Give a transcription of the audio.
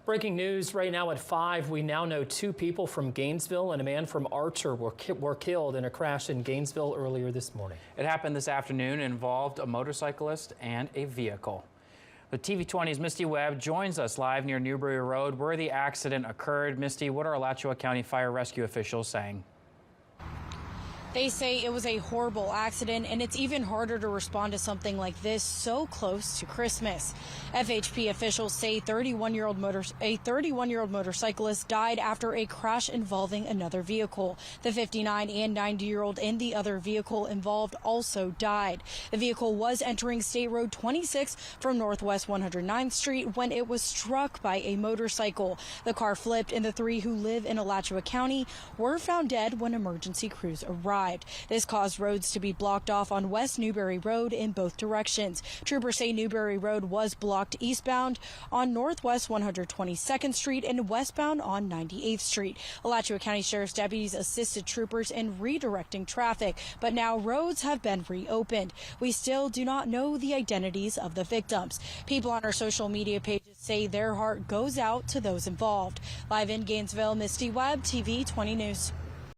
Breaking news right now at 5. We now know 2 people from Gainesville and a man from Archer were killed in a crash in Gainesville earlier this morning. It happened this afternoon and involved a motorcyclist and a vehicle. The TV20's Misty Webb joins us live near Newberry Road where the accident occurred. Misty, what are Alachua County Fire Rescue officials saying? They say it was a horrible accident, and it's even harder to respond to something like this so close to Christmas. FHP officials say a 31-year-old motorcyclist died after a crash involving another vehicle. The 59 and 90-year-old in the other vehicle involved also died. The vehicle was entering State Road 26 from Northwest 109th Street when it was struck by a motorcycle. The car flipped, and the 3 who live in Alachua County were found dead when emergency crews arrived. This caused roads to be blocked off on West Newberry Road in both directions. Troopers say Newberry Road was blocked eastbound on Northwest 122nd Street and westbound on 98th Street. Alachua County Sheriff's deputies assisted troopers in redirecting traffic, but now roads have been reopened. We still do not know the identities of the victims. People on our social media pages say their heart goes out to those involved. Live in Gainesville, Misty Webb, TV 20 News.